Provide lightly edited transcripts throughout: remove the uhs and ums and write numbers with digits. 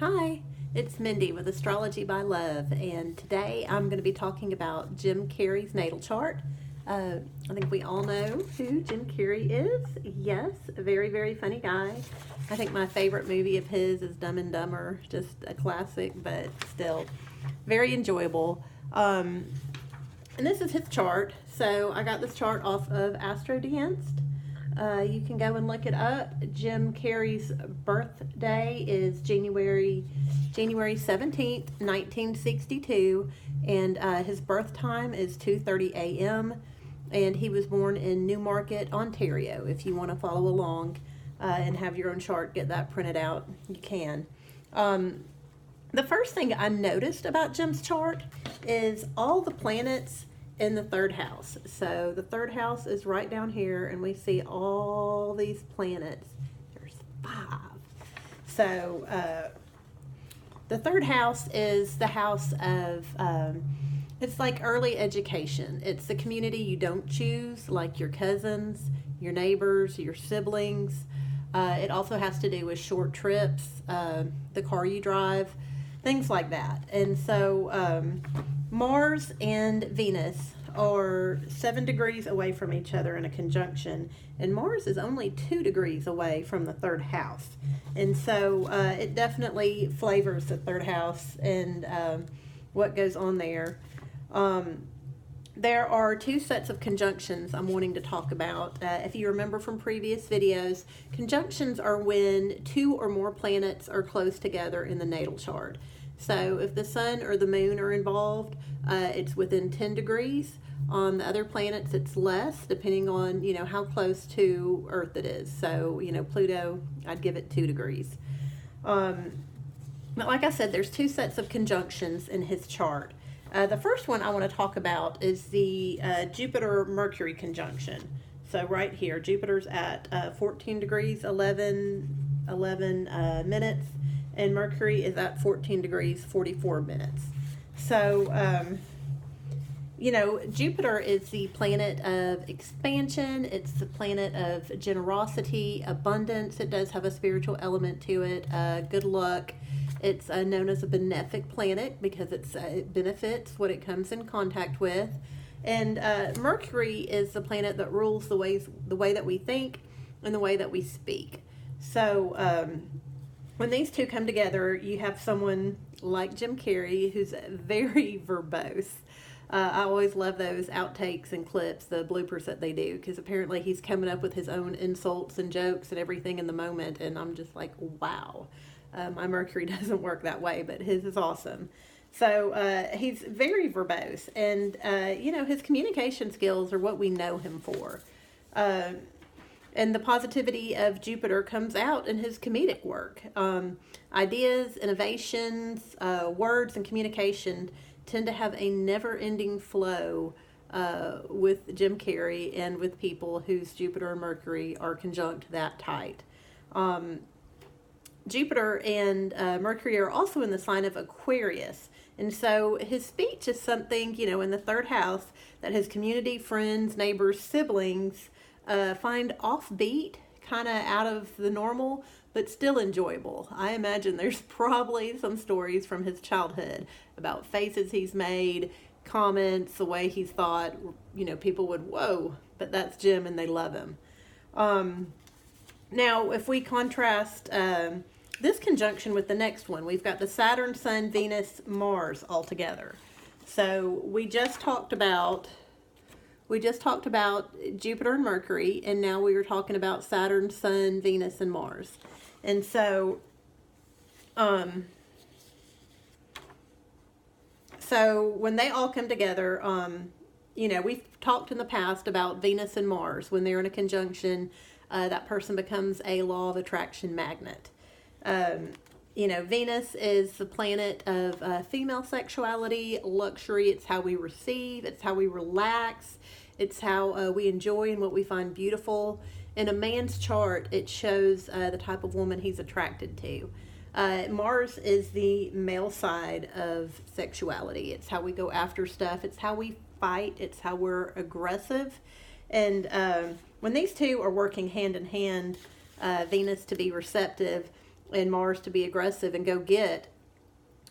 Hi, it's Mindy with Astrology by Love, and today I'm going to be talking about Jim Carrey's natal chart. I think we all know who Jim Carrey is. Yes, a very, very funny guy. I think my favorite movie of his is Dumb and Dumber, just a classic, but still very enjoyable. And this is his chart. So I got this chart off of Astro.by.love. You can go and look it up. Jim Carrey's birthday is January 17th, 1962, and his birth time is 2:30 a.m. and he was born in Newmarket, Ontario. If you want to follow along and have your own chart, get that printed out, you can. The first thing I noticed about Jim's chart is all the planets in the third house. So the third house is right down here, and we see all these planets. There's 5. So the third house is the house of, it's like early education. It's the community you don't choose, like your cousins, your neighbors, your siblings. It also has to do with short trips, the car you drive, things like that. And so Mars and Venus are 7 degrees away from each other in a conjunction, and Mars is only 2 degrees away from the third house. And so it definitely flavors the third house and what goes on there. There are 2 sets of conjunctions I'm wanting to talk about. If you remember from previous videos, conjunctions are when 2 or more planets are close together in the natal chart. So if the sun or the moon are involved, it's within 10 degrees. On the other planets, it's less, depending on, how close to Earth it is. So, Pluto, I'd give it 2 degrees. But like I said, there's 2 sets of conjunctions in his chart. The first one I want to talk about is the Jupiter-Mercury conjunction. So right here, Jupiter's at 14 degrees, 11 minutes, and Mercury is at 14 degrees, 44 minutes. So, Jupiter is the planet of expansion. It's the planet of generosity, abundance. It does have a spiritual element to it, good luck. It's known as a benefic planet because it benefits what it comes in contact with. And Mercury is the planet that rules the way that we think and the way that we speak. So when these 2 come together, you have someone like Jim Carrey who's very verbose. I always love those outtakes and clips, the bloopers that they do, because apparently he's coming up with his own insults and jokes and everything in the moment, and I'm just like, wow. My Mercury doesn't work that way, but his is awesome. So he's very verbose, and his communication skills are what we know him for. And the positivity of Jupiter comes out in his comedic work. Ideas, innovations, words, and communication tend to have a never-ending flow with Jim Carrey and with people whose Jupiter and Mercury are conjunct that tight. Jupiter and Mercury are also in the sign of Aquarius. And so his speech is something, in the third house that his community, friends, neighbors, siblings find offbeat, kind of out of the normal, but still enjoyable. I imagine there's probably some stories from his childhood about faces he's made, comments, the way he's thought, people would, whoa, but that's Jim and they love him. Now, if we contrast this conjunction with the next one, we've got the Saturn, Sun, Venus, Mars all together. So we just talked about Jupiter and Mercury, and now we were talking about Saturn, Sun, Venus, and Mars. And so, when they all come together, we've talked in the past about Venus and Mars. When they're in a conjunction, that person becomes a law of attraction magnet. Venus is the planet of female sexuality, luxury. It's how we receive. It's how we relax. It's how we enjoy and what we find beautiful. In a man's chart, it shows the type of woman he's attracted to. Mars is the male side of sexuality. It's how we go after stuff. It's how we fight. It's how we're aggressive. And when these 2 are working hand in hand, Venus to be receptive and Mars to be aggressive and go get,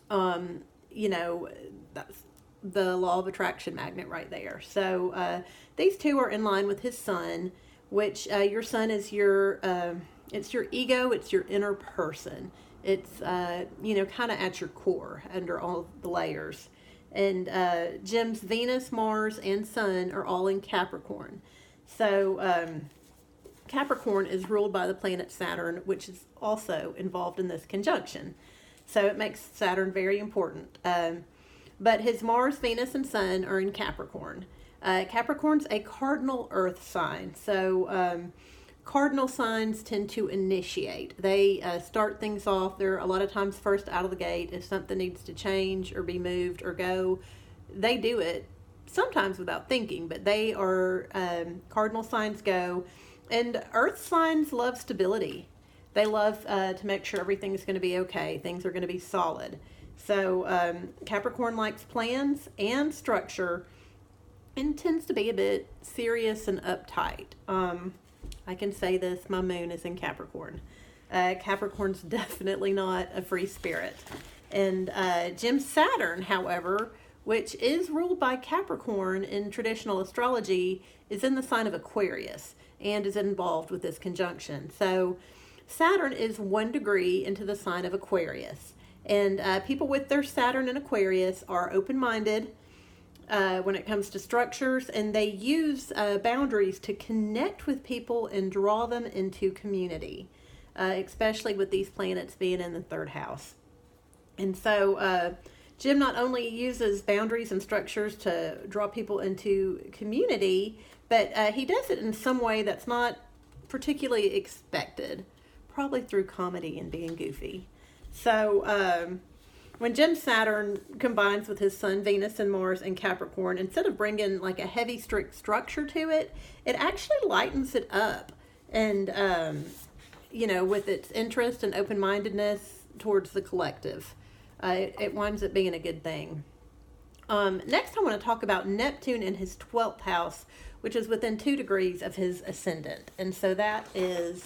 you know, that's the law of attraction magnet right there. So these two are in line with his sun, which your sun is your, it's your ego, it's your inner person. It's, you know, kind of at your core under all the layers. And Jim's Venus, Mars, and Sun are all in Capricorn. So Capricorn is ruled by the planet Saturn, which is also involved in this conjunction. So it makes Saturn very important. But his Mars, Venus, and Sun are in Capricorn. Capricorn's a cardinal earth sign. So cardinal signs tend to initiate. They start things off. They're a lot of times first out of the gate. If something needs to change or be moved or go, they do it sometimes without thinking, but they are, cardinal signs go. And earth signs love stability. They love to make sure everything's going to be okay. Things are going to be solid. So Capricorn likes plans and structure and tends to be a bit serious and uptight. I can say this, my moon is in Capricorn. Capricorn's definitely not a free spirit. And Jim's Saturn, however, which is ruled by Capricorn in traditional astrology, is in the sign of Aquarius and is involved with this conjunction. So Saturn is 1 degree into the sign of Aquarius. And people with their Saturn in Aquarius are open-minded when it comes to structures, and they use boundaries to connect with people and draw them into community, especially with these planets being in the 3rd house. And so Jim not only uses boundaries and structures to draw people into community, but he does it in some way that's not particularly expected, probably through comedy and being goofy. So when Jim's Saturn combines with his Sun, Venus, and Mars in Capricorn, instead of bringing like a heavy, strict structure to it, it actually lightens it up. And, you know, with its interest and open-mindedness towards the collective, it winds up being a good thing. Next, I want to talk about Neptune in his 12th house, which is within 2 degrees of his ascendant. And so that is,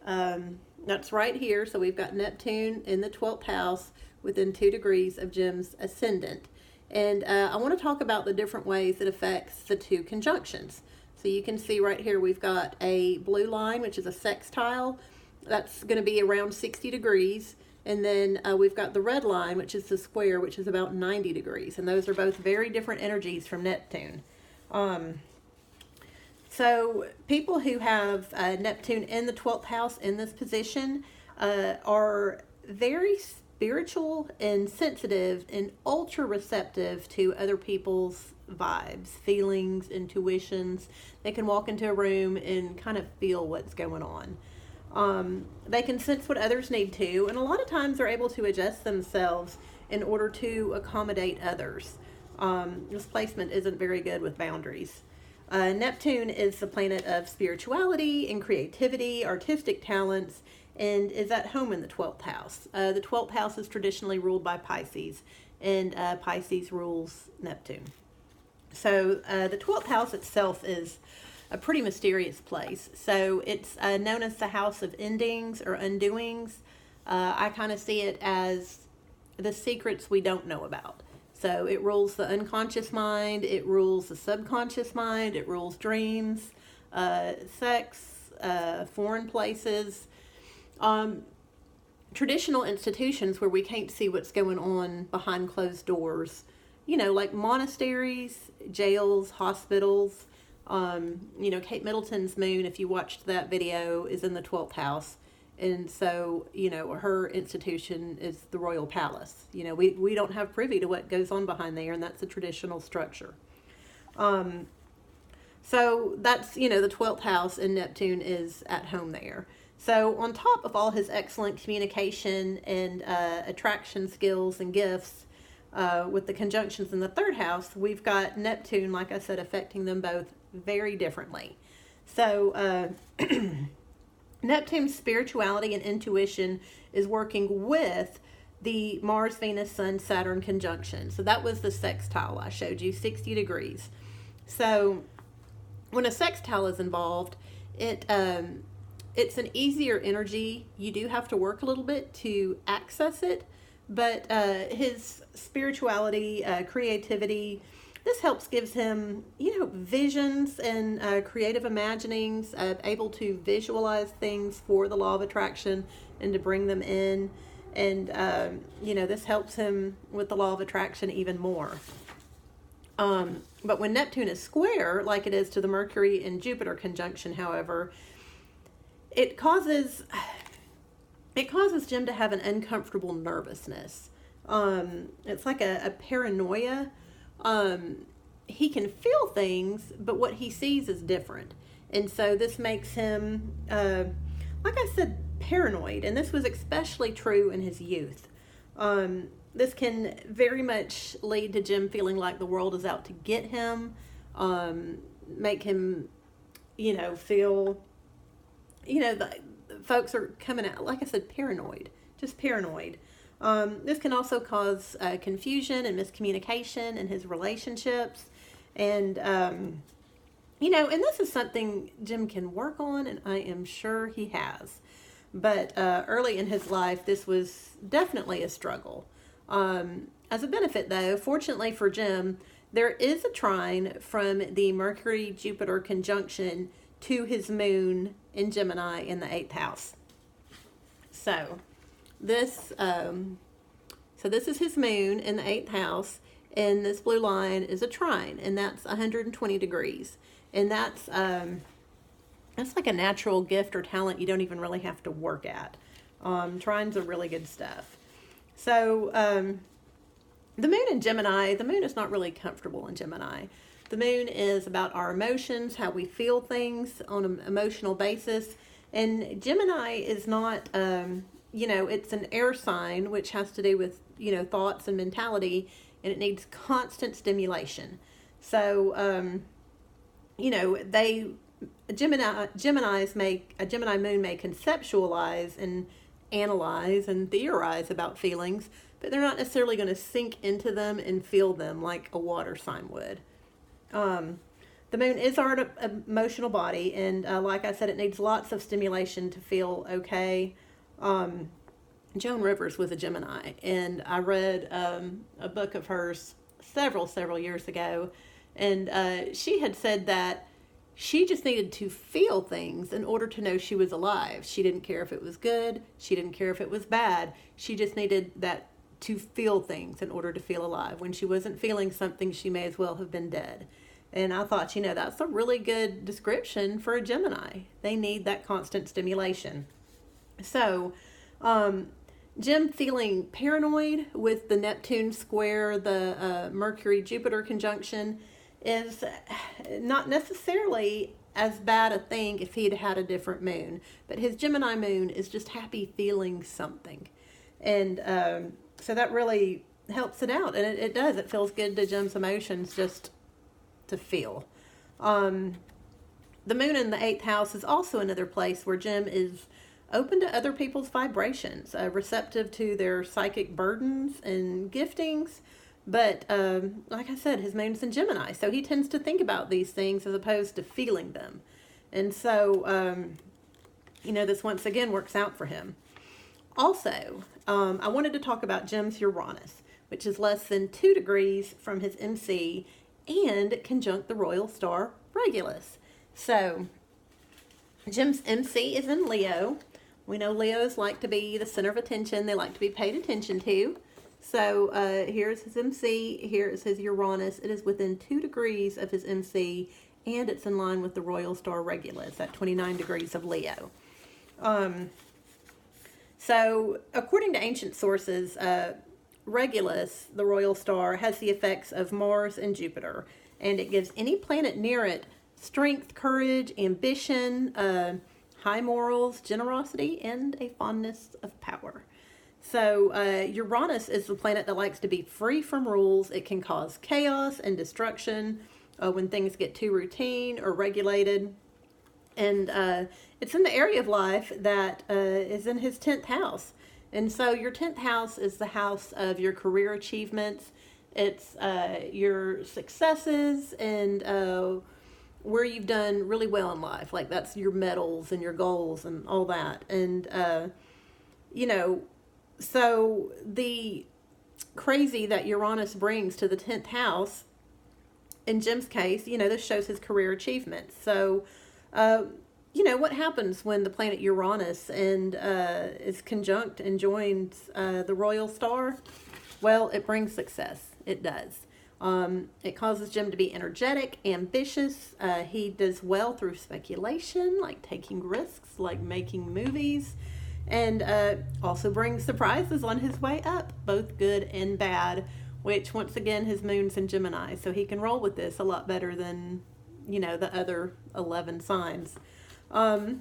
that's right here. So we've got Neptune in the 12th house within 2 degrees of Jim's ascendant. And I want to talk about the different ways it affects the 2 conjunctions. So you can see right here we've got a blue line, which is a sextile. That's going to be around 60 degrees. And then we've got the red line, which is the square, which is about 90 degrees. And those are both very different energies from Neptune. So people who have Neptune in the 12th house in this position are very spiritual and sensitive and ultra receptive to other people's vibes, feelings, intuitions. They can walk into a room and kind of feel what's going on. They can sense what others need to, and a lot of times they're able to adjust themselves in order to accommodate others. This placement isn't very good with boundaries. Neptune is the planet of spirituality and creativity, artistic talents, and is at home in the 12th house. The 12th house is traditionally ruled by Pisces, and Pisces rules Neptune. So the 12th house itself is a pretty mysterious place. So it's known as the house of endings or undoings. I kind of see it as the secrets we don't know about. So it rules the unconscious mind, it rules the subconscious mind, it rules dreams, sex, foreign places, traditional institutions where we can't see what's going on behind closed doors, you know, like monasteries, jails, hospitals. You know, Kate Middleton's moon, if you watched that video, is in the 12th house. And so, you know, her institution is the royal palace. You know, we don't have privy to what goes on behind there, and that's a traditional structure. So that's, you know, the 12th house, and Neptune is at home there. So on top of all his excellent communication and attraction skills and gifts, with the conjunctions in the 3rd house, we've got Neptune, like I said, affecting them both very differently. So Neptune's spirituality and intuition is working with the Mars, Venus, Sun, Saturn conjunction. So that was the sextile I showed you, 60 degrees. So when a sextile is involved, it it's an easier energy. You do have to work a little bit to access it, but his spirituality, creativity, this gives him, visions and creative imaginings, able to visualize things for the law of attraction and to bring them in. And, this helps him with the law of attraction even more. But when Neptune is square, like it is to the Mercury and Jupiter conjunction, however, it causes Jim to have an uncomfortable nervousness. It's like a paranoia. He can feel things, but what he sees is different. And so this makes him, like I said, paranoid. And this was especially true in his youth. This can very much lead to Jim feeling like the world is out to get him, make him, feel, the folks are coming out, like I said, paranoid, just paranoid. This can also cause confusion and miscommunication in his relationships. And, and this is something Jim can work on, and I am sure he has. But early in his life, this was definitely a struggle. As a benefit, though, fortunately for Jim, there is a trine from the Mercury-Jupiter conjunction to his moon in Gemini in the 8th house. So this is his moon in the 8th house, and this blue line is a trine, and that's 120 degrees. And that's like a natural gift or talent you don't even really have to work at. Trines are really good stuff. So, the moon in Gemini, the moon is not really comfortable in Gemini. The moon is about our emotions, how we feel things on an emotional basis. And Gemini is not, it's an air sign, which has to do with, thoughts and mentality, and it needs constant stimulation. So, a Gemini moon may conceptualize and analyze and theorize about feelings, but they're not necessarily going to sink into them and feel them like a water sign would. The moon is our emotional body, and like I said, it needs lots of stimulation to feel okay. Joan Rivers was a Gemini, and I read a book of hers several years ago, and she had said that she just needed to feel things in order to know she was alive. She didn't care if it was good. She didn't care if it was bad. She just needed that to feel things in order to feel alive. When she wasn't feeling something, she may as well have been dead. And I thought, that's a really good description for a Gemini. They need that constant stimulation. So, Jim feeling paranoid with the Neptune square, the Mercury-Jupiter conjunction, is not necessarily as bad a thing if he'd had a different moon. But his Gemini moon is just happy feeling something. And so that really helps it out. And it does. It feels good to Jim's emotions just to feel. The moon in the 8th house is also another place where Jim is open to other people's vibrations, receptive to their psychic burdens and giftings. But like I said, his moon's in Gemini, so he tends to think about these things as opposed to feeling them. And so, this once again works out for him. Also, I wanted to talk about Jim's Uranus, which is less than 2 degrees from his MC and conjunct the Royal Star Regulus. So, Jim's MC is in Leo. We know Leos like to be the center of attention. They like to be paid attention to. So here's his MC, here is his Uranus. It is within 2 degrees of his MC, and it's in line with the Royal Star Regulus at 29 degrees of Leo. So according to ancient sources, Regulus, the Royal Star, has the effects of Mars and Jupiter, and it gives any planet near it strength, courage, ambition, high morals, generosity, and a fondness of power. So Uranus is the planet that likes to be free from rules. It can cause chaos and destruction when things get too routine or regulated. And it's in the area of life that is in his 10th house. And so your 10th house is the house of your career achievements. It's your successes and where you've done really well in life. Like that's your medals and your goals and all that. And, you know, so the crazy that Uranus brings to the 10th house, in Jim's case, you know, this shows his career achievements. So, you know, what happens when the planet Uranus and is conjunct and joins the Royal Star? Well, it brings success. It does. It causes Jim to be energetic, ambitious. He does well through speculation, like taking risks, like making movies, and also brings surprises on his way up, both good and bad, which once again, his moon's in Gemini, so he can roll with this a lot better than, you know, the other 11 signs. And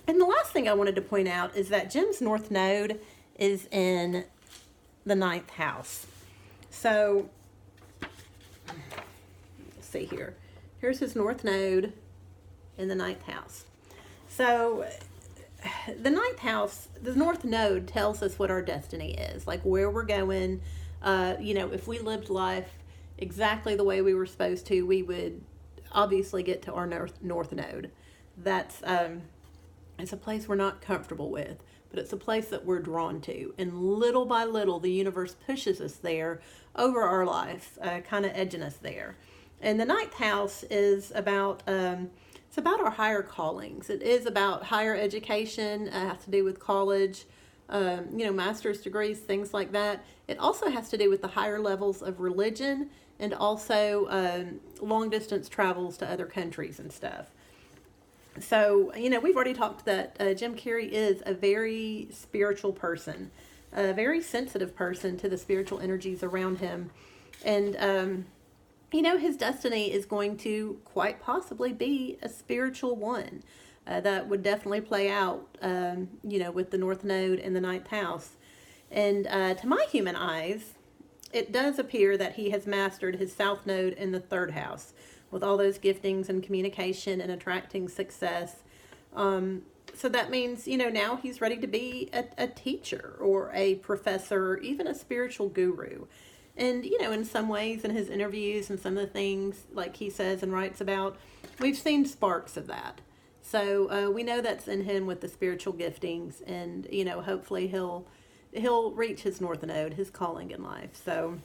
the last thing I wanted to point out is that Jim's North Node is in the 9th house. So, let's see here. Here's his North Node in the 9th house. So, the 9th house, the North Node tells us what our destiny is, like where we're going. You know, if we lived life exactly the way we were supposed to, we would obviously get to our North Node. That's it's a place we're not comfortable with, but it's a place that we're drawn to. And little by little, the universe pushes us there over our life, kind of edging us there. And the 9th house is about it's about our higher callings. It is about higher education. It has to do with college, you know, master's degrees, things like that. It also has to do with the higher levels of religion and also long distance travels to other countries and stuff. So, you know, we've already talked that Jim Carrey is a very spiritual person, a very sensitive person to the spiritual energies around him. And, you know, his destiny is going to quite possibly be a spiritual one. That would definitely play out, you know, with the North Node in the 9th house. And to my human eyes, it does appear that he has mastered his South Node in the 3rd house, with all those giftings and communication and attracting success. So that means, you know, now he's ready to be a teacher or a professor, or even a spiritual guru. And, you know, in some ways, in his interviews and some of the things, like he says and writes about, we've seen sparks of that. So we know that's in him with the spiritual giftings, and, you know, hopefully he'll reach his North Node, his calling in life. So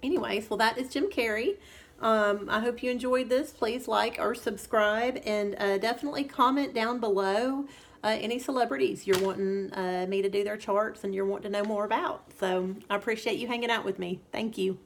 anyways, well, that is Jim Carrey. I hope you enjoyed this. Please like or subscribe, and definitely comment down below any celebrities you're wanting me to do their charts and you're wanting to know more about. So I appreciate you hanging out with me. Thank you.